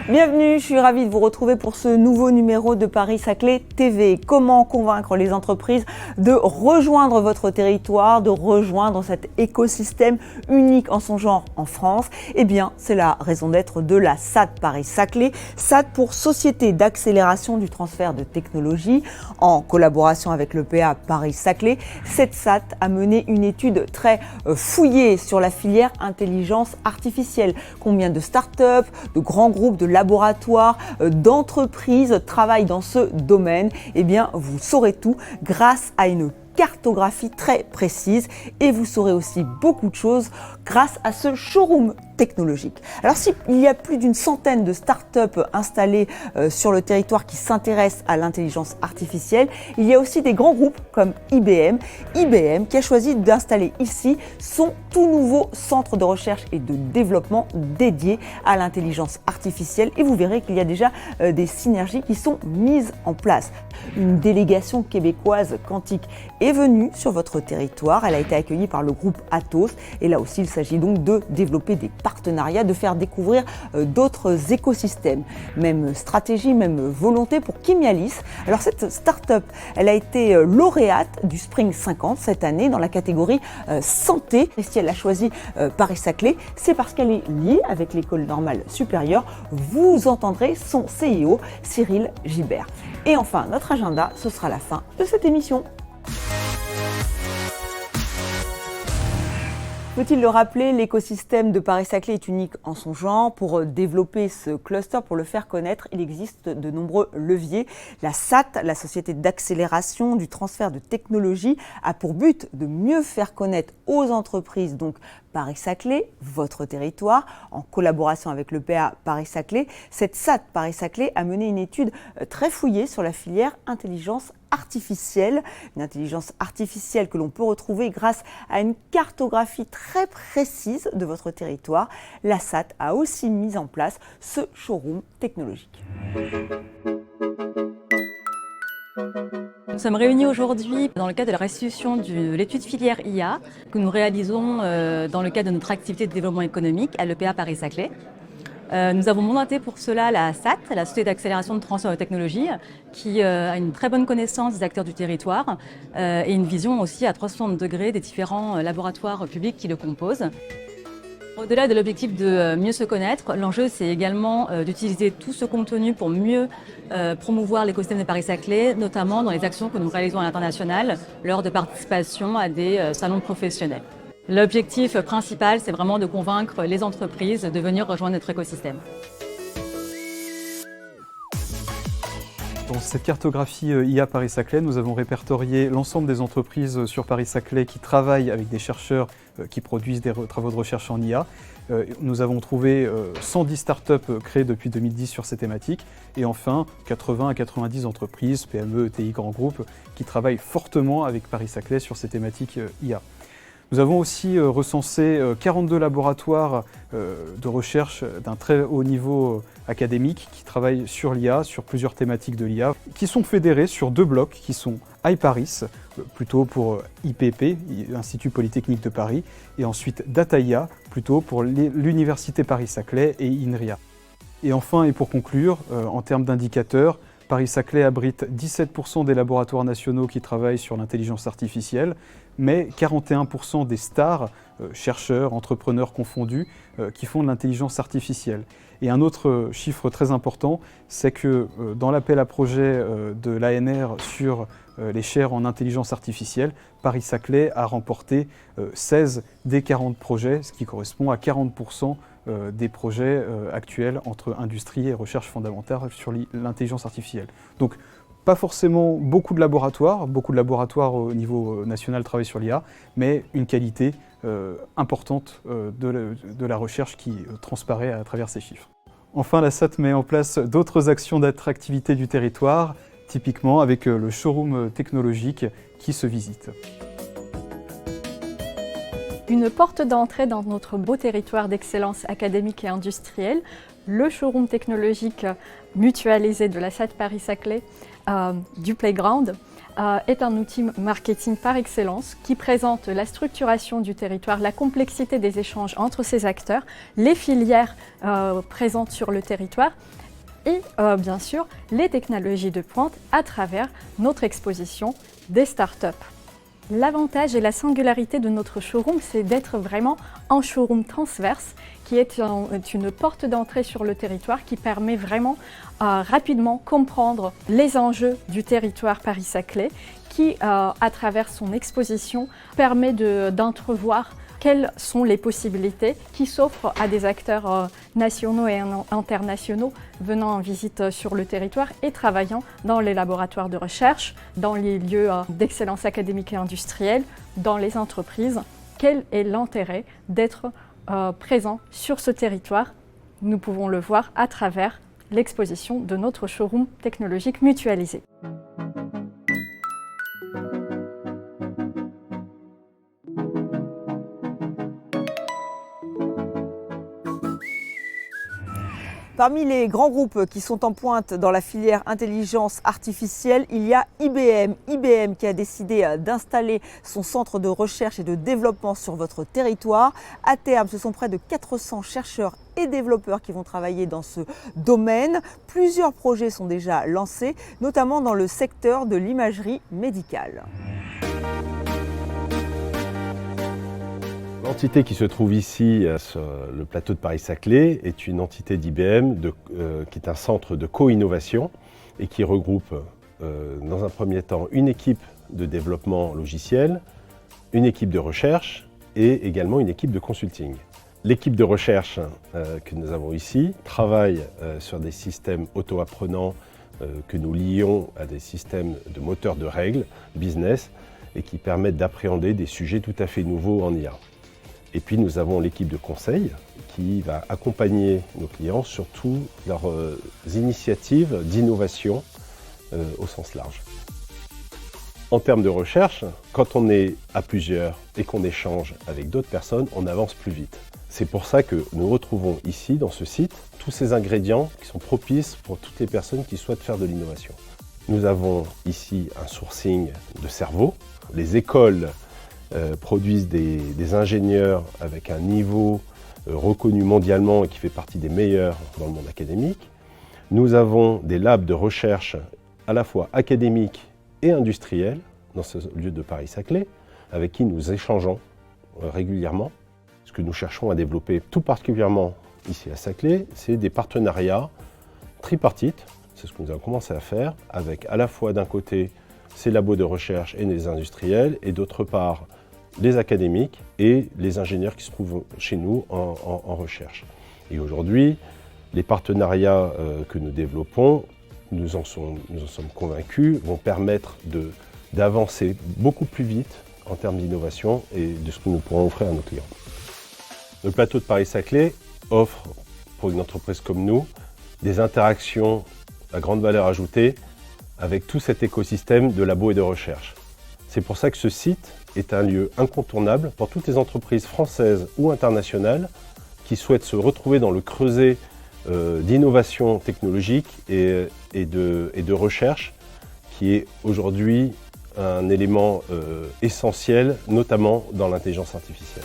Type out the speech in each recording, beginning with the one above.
Bienvenue, je suis ravie de vous retrouver pour ce nouveau numéro de Paris-Saclay TV. Comment convaincre les entreprises de rejoindre votre territoire, de rejoindre cet écosystème unique en son genre en France? Eh bien, c'est la raison d'être de la SAT Paris-Saclay. SAT pour Société d'accélération du transfert de technologie. En collaboration avec l'EPA Paris-Saclay, cette SAT a mené une étude très fouillée sur la filière intelligence artificielle. Combien de start-up, de grands groupes, de laboratoires, d'entreprises travaillent dans ce domaine? Eh bien, vous saurez tout grâce à une cartographie très précise et vous saurez aussi beaucoup de choses grâce à ce showroom technologique. Alors s'il y a plus d'une centaine de startups installées sur le territoire qui s'intéressent à l'intelligence artificielle, il y a aussi des grands groupes comme IBM. IBM qui a choisi d'installer ici son tout nouveau centre de recherche et de développement dédié à l'intelligence artificielle et vous verrez qu'il y a déjà des synergies qui sont mises en place. Une délégation québécoise quantique est venue sur votre territoire. Elle a été accueillie par le groupe Atos et là aussi il s'agit donc de développer des partenariats, de faire découvrir d'autres écosystèmes. Même stratégie, même volonté pour Chimialis. Alors cette start-up, elle a été lauréate du Spring 50 cette année dans la catégorie santé. Et si elle a choisi Paris-Saclay, c'est parce qu'elle est liée avec l'École normale supérieure. Vous entendrez son CEO, Cyril Gibert. Et enfin, notre agenda, ce sera la fin de cette émission. Faut-il le rappeler, l'écosystème de Paris-Saclay est unique en son genre. Pour développer ce cluster, pour le faire connaître, il existe de nombreux leviers. La SAT, la Société d'accélération du transfert de technologie, a pour but de mieux faire connaître aux entreprises, donc Paris-Saclay, votre territoire, en collaboration avec l'EPA Paris-Saclay. Cette SAT Paris-Saclay a mené une étude très fouillée sur la filière intelligence artificielle, une intelligence artificielle que l'on peut retrouver grâce à une cartographie très précise de votre territoire. La SAT a aussi mis en place ce showroom technologique. Nous sommes réunis aujourd'hui dans le cadre de la restitution de l'étude filière IA que nous réalisons dans le cadre de notre activité de développement économique à l'EPA Paris-Saclay. Nous avons mandaté pour cela la SAT, la Société d'accélération de transfert de technologie, qui a une très bonne connaissance des acteurs du territoire et une vision aussi à 360 degrés des différents laboratoires publics qui le composent. Au-delà de l'objectif de mieux se connaître, l'enjeu c'est également d'utiliser tout ce contenu pour mieux promouvoir l'écosystème de Paris-Saclay, notamment dans les actions que nous réalisons à l'international lors de participation à des salons professionnels. L'objectif principal, c'est vraiment de convaincre les entreprises de venir rejoindre notre écosystème. Dans cette cartographie IA Paris-Saclay, nous avons répertorié l'ensemble des entreprises sur Paris-Saclay qui travaillent avec des chercheurs qui produisent des travaux de recherche en IA. Nous avons trouvé 110 startups créées depuis 2010 sur ces thématiques et enfin 80 à 90 entreprises, PME, ETI, grands groupes qui travaillent fortement avec Paris-Saclay sur ces thématiques IA. Nous avons aussi recensé 42 laboratoires de recherche d'un très haut niveau académique qui travaillent sur l'IA, sur plusieurs thématiques de l'IA, qui sont fédérés sur deux blocs qui sont iParis, plutôt pour IPP, Institut Polytechnique de Paris, et ensuite DataIA, plutôt pour l'Université Paris-Saclay et INRIA. Et enfin, et pour conclure, en termes d'indicateurs, Paris-Saclay abrite 17% des laboratoires nationaux qui travaillent sur l'intelligence artificielle, mais 41% des stars, chercheurs, entrepreneurs confondus, qui font de l'intelligence artificielle. Et un autre chiffre très important, c'est que dans l'appel à projet de l'ANR sur les chaires en intelligence artificielle, Paris-Saclay a remporté 16 des 40 projets, ce qui correspond à 40% des projets actuels entre industrie et recherche fondamentale sur l'intelligence artificielle. Donc, pas forcément beaucoup de laboratoires au niveau national travaillent sur l'IA, mais une qualité importante de la recherche qui transparaît à travers ces chiffres. Enfin, la SAT met en place d'autres actions d'attractivité du territoire, typiquement avec le showroom technologique qui se visite. Une porte d'entrée dans notre beau territoire d'excellence académique et industrielle, le showroom technologique mutualisé de la SAT Paris-Saclay du Playground est un outil marketing par excellence qui présente la structuration du territoire, la complexité des échanges entre ces acteurs, les filières présentes sur le territoire et bien sûr les technologies de pointe à travers notre exposition des startups. L'avantage et la singularité de notre showroom, c'est d'être vraiment un showroom transverse qui est une porte d'entrée sur le territoire qui permet vraiment rapidement comprendre les enjeux du territoire Paris-Saclay qui, à travers son exposition, permet d'entrevoir quelles sont les possibilités qui s'offrent à des acteurs nationaux et internationaux venant en visite sur le territoire et travaillant dans les laboratoires de recherche, dans les lieux d'excellence académique et industrielle, dans les entreprises. Quel est l'intérêt d'être présent sur ce territoire? Nous pouvons le voir à travers l'exposition de notre showroom technologique mutualisé. Parmi les grands groupes qui sont en pointe dans la filière intelligence artificielle, il y a IBM. IBM qui a décidé d'installer son centre de recherche et de développement sur votre territoire. À terme, ce sont près de 400 chercheurs et développeurs qui vont travailler dans ce domaine. Plusieurs projets sont déjà lancés, notamment dans le secteur de l'imagerie médicale. L'entité qui se trouve ici sur le plateau de Paris-Saclay est une entité d'IBM qui est un centre de co-innovation et qui regroupe dans un premier temps une équipe de développement logiciel, une équipe de recherche et également une équipe de consulting. L'équipe de recherche que nous avons ici travaille sur des systèmes auto-apprenants que nous lions à des systèmes de moteurs de règles, business, et qui permettent d'appréhender des sujets tout à fait nouveaux en IA. Et puis nous avons l'équipe de conseil qui va accompagner nos clients sur toutes leurs initiatives d'innovation au sens large. En termes de recherche, quand on est à plusieurs et qu'on échange avec d'autres personnes, on avance plus vite. C'est pour ça que nous retrouvons ici, dans ce site, tous ces ingrédients qui sont propices pour toutes les personnes qui souhaitent faire de l'innovation. Nous avons ici un sourcing de cerveau. Les écoles produisent des ingénieurs avec un niveau reconnu mondialement et qui fait partie des meilleurs dans le monde académique. Nous avons des labs de recherche à la fois académiques et industriels dans ce lieu de Paris-Saclay, avec qui nous échangeons régulièrement. Ce que nous cherchons à développer tout particulièrement ici à Saclay, c'est des partenariats tripartites, c'est ce que nous avons commencé à faire, avec à la fois d'un côté ces labos de recherche et les industriels, et d'autre part les académiques et les ingénieurs qui se trouvent chez nous en recherche. Et aujourd'hui, les partenariats que nous développons, nous en sommes convaincus, vont permettre d'avancer beaucoup plus vite en termes d'innovation et de ce que nous pourrons offrir à nos clients. Le plateau de Paris-Saclay offre, pour une entreprise comme nous, des interactions à grande valeur ajoutée avec tout cet écosystème de labos et de recherche. C'est pour ça que ce site est un lieu incontournable pour toutes les entreprises françaises ou internationales qui souhaitent se retrouver dans le creuset d'innovation technologique et de recherche qui est aujourd'hui un élément essentiel, notamment dans l'intelligence artificielle.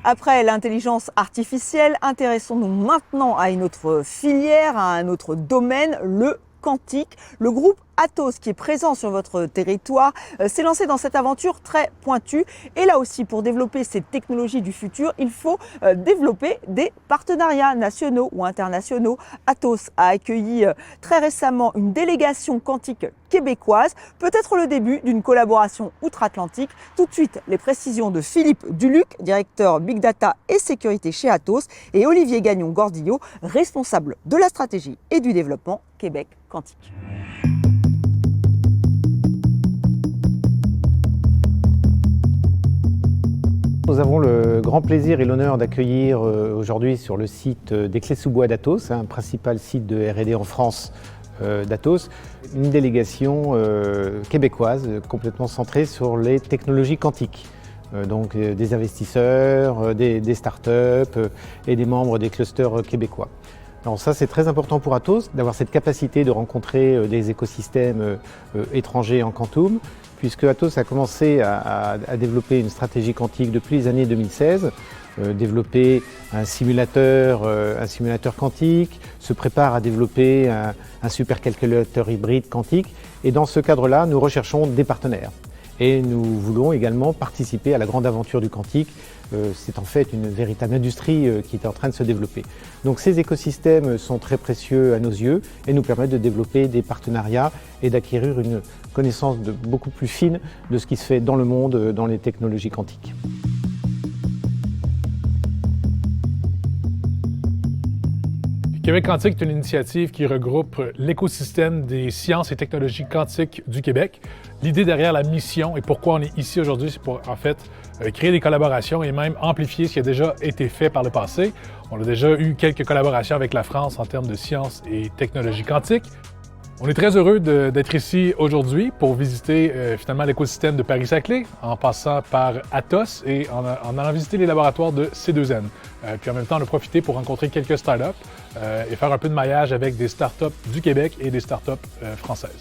Après l'intelligence artificielle, intéressons-nous maintenant à une autre filière, à un autre domaine, le quantique. Le groupe Atos, qui est présent sur votre territoire, s'est lancé dans cette aventure très pointue. Et là aussi, pour développer ces technologies du futur, il faut développer des partenariats nationaux ou internationaux. Atos a accueilli très récemment une délégation quantique québécoise, peut-être le début d'une collaboration outre-Atlantique. Tout de suite, les précisions de Philippe Duluc, directeur Big Data et Sécurité chez Atos, et Olivier Gagnon-Gordillo, responsable de la stratégie et du développement Québec Quantique. Nous avons le grand plaisir et l'honneur d'accueillir aujourd'hui sur le site des Clés-sous-Bois d'Atos, un principal site de R&D en France d'Atos, une délégation québécoise complètement centrée sur les technologies quantiques. Donc des investisseurs, des startups et des membres des clusters québécois. Alors ça, c'est très important pour Atos d'avoir cette capacité de rencontrer des écosystèmes étrangers en quantum, puisque Atos a commencé à développer une stratégie quantique depuis les années 2016, développer un simulateur quantique, se prépare à développer un supercalculateur hybride quantique. Et dans ce cadre-là, nous recherchons des partenaires. Et nous voulons également participer à la grande aventure du quantique. C'est en fait une véritable industrie qui est en train de se développer. Donc ces écosystèmes sont très précieux à nos yeux et nous permettent de développer des partenariats et d'acquérir une connaissance beaucoup plus fine de ce qui se fait dans le monde dans les technologies quantiques. Québec Quantique est une initiative qui regroupe l'écosystème des sciences et technologies quantiques du Québec. L'idée derrière la mission et pourquoi on est ici aujourd'hui, c'est pour en fait créer des collaborations et même amplifier ce qui a déjà été fait par le passé. On a déjà eu quelques collaborations avec la France en termes de sciences et technologies quantiques. On est très heureux d'être ici aujourd'hui pour visiter finalement l'écosystème de Paris-Saclay en passant par Atos et en allant visiter les laboratoires de C2N. Puis en même temps, on a profité pour rencontrer quelques startups et faire un peu de maillage avec des startups du Québec et des startups françaises.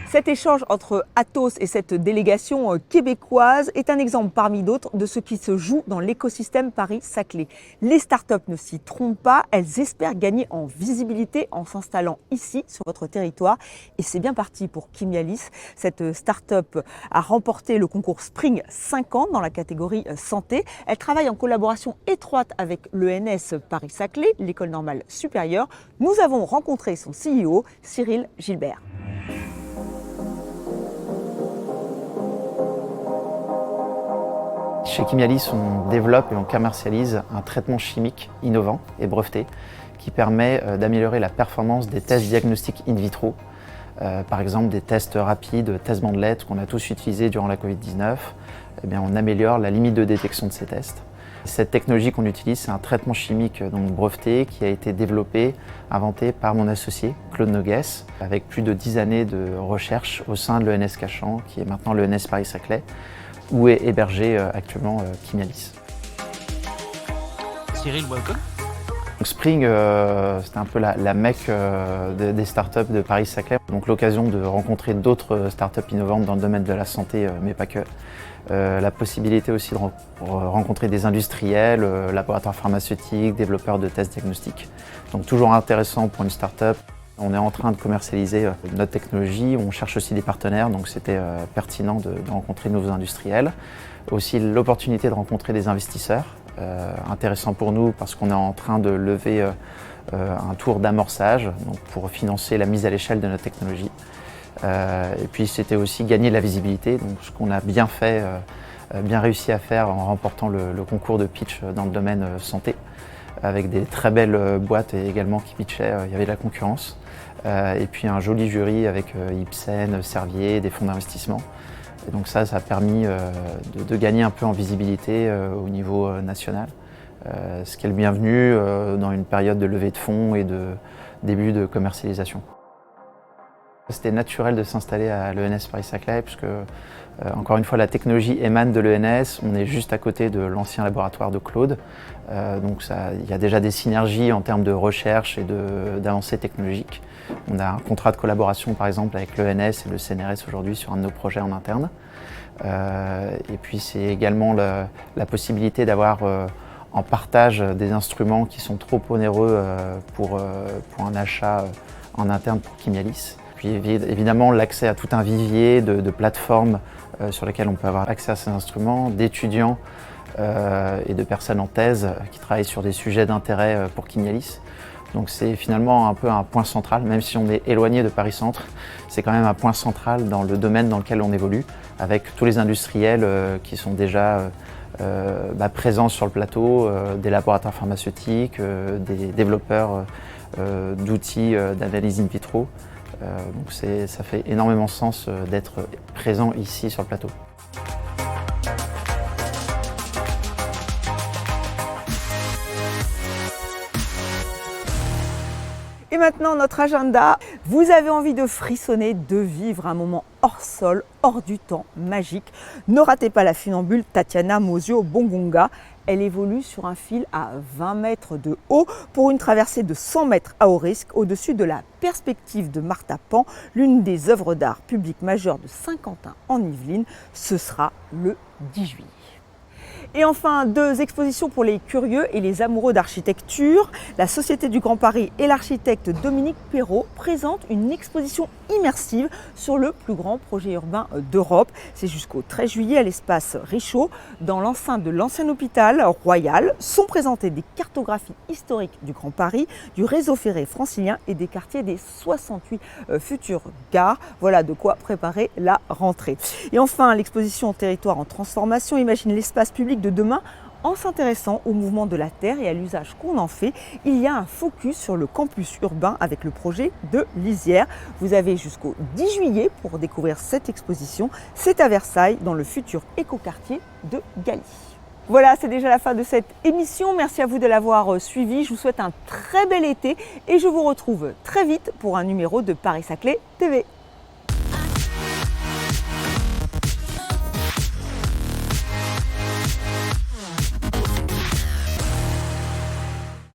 Cet échange entre Atos et cette délégation québécoise est un exemple parmi d'autres de ce qui se joue dans l'écosystème Paris-Saclay. Les startups ne s'y trompent pas, elles espèrent gagner en visibilité en s'installant ici sur votre territoire. Et c'est bien parti pour Chimialis. Cette startup a remporté le concours Spring 50 dans la catégorie santé. Elle travaille en collaboration étroite avec l'ENS Paris-Saclay, l'école normale supérieure. Nous avons rencontré son CEO, Cyril Gilbert. Chez Chimialis, on développe et on commercialise un traitement chimique innovant et breveté qui permet d'améliorer la performance des tests diagnostiques in vitro. Par exemple, des tests rapides, tests bandelettes qu'on a tous utilisés durant la Covid-19. Eh bien, on améliore la limite de détection de ces tests. Cette technologie qu'on utilise, c'est un traitement chimique donc breveté qui a été développé, inventé par mon associé Claude Nogues, avec plus de 10 années de recherche au sein de l'ENS Cachan, qui est maintenant l'ENS Paris-Saclay, où est hébergé actuellement Chimialis. Cyril, welcome. Donc Spring, c'était un peu la mecque des startups de Paris-Saclay. Donc l'occasion de rencontrer d'autres startups innovantes dans le domaine de la santé, mais pas que. La possibilité aussi de rencontrer des industriels, laboratoires pharmaceutiques, développeurs de tests diagnostiques. Donc toujours intéressant pour une startup. On est en train de commercialiser notre technologie, on cherche aussi des partenaires, donc c'était pertinent de rencontrer de nouveaux industriels. Aussi l'opportunité de rencontrer des investisseurs, intéressant pour nous parce qu'on est en train de lever un tour d'amorçage pour financer la mise à l'échelle de notre technologie. Et puis c'était aussi gagner de la visibilité, donc ce qu'on a bien fait, bien réussi à faire en remportant le concours de pitch dans le domaine santé, avec des très belles boîtes et également qui pitchaient, il y avait de la concurrence. Et puis un joli jury avec Ipsen, Servier, des fonds d'investissement. Et donc ça a permis de gagner un peu en visibilité au niveau national, ce qui est le bienvenu dans une période de levée de fonds et de début de commercialisation. C'était naturel de s'installer à l'ENS Paris-Saclay puisque, encore une fois, la technologie émane de l'ENS. On est juste à côté de l'ancien laboratoire de Claude. Donc il y a déjà des synergies en termes de recherche et d'avancées technologiques. On a un contrat de collaboration, par exemple, avec l'ENS et le CNRS aujourd'hui sur un de nos projets en interne. Et puis c'est également la possibilité d'avoir en partage des instruments qui sont trop onéreux pour un achat en interne pour Chimialis. Puis évidemment l'accès à tout un vivier de plateformes sur lesquelles on peut avoir accès à ces instruments, d'étudiants et de personnes en thèse qui travaillent sur des sujets d'intérêt pour Chimialis. Donc c'est finalement un peu un point central, même si on est éloigné de Paris-Centre, c'est quand même un point central dans le domaine dans lequel on évolue, avec tous les industriels qui sont déjà présents sur le plateau, des laboratoires pharmaceutiques, des développeurs d'outils d'analyse in vitro. Donc ça fait énormément sens d'être présent ici sur le plateau. Et maintenant, notre agenda. Vous avez envie de frissonner, de vivre un moment hors sol, hors du temps, magique. Ne ratez pas la funambule Tatiana Mosio Bongonga. Elle évolue sur un fil à 20 mètres de haut pour une traversée de 100 mètres à haut risque au-dessus de la perspective de Martha Pan, l'une des œuvres d'art publiques majeures de Saint-Quentin en Yvelines. Ce sera le 10 juillet. Et enfin, 2 expositions pour les curieux et les amoureux d'architecture. La Société du Grand Paris et l'architecte Dominique Perrault présentent une exposition immersive sur le plus grand projet urbain d'Europe. C'est jusqu'au 13 juillet à l'espace Richaud. Dans l'enceinte de l'ancien hôpital royal sont présentées des cartographies historiques du Grand Paris, du réseau ferré francilien et des quartiers des 68 futures gares. Voilà de quoi préparer la rentrée. Et enfin, l'exposition Territoire en transformation imagine l'espace public de demain en s'intéressant au mouvement de la Terre et à l'usage qu'on en fait. Il y a un focus sur le campus urbain avec le projet de Lisières. Vous avez jusqu'au 10 juillet pour découvrir cette exposition. C'est à Versailles, dans le futur écoquartier de Galie. Voilà, c'est déjà la fin de cette émission. Merci à vous de l'avoir suivi. Je vous souhaite un très bel été et je vous retrouve très vite pour un numéro de Paris-Saclay TV.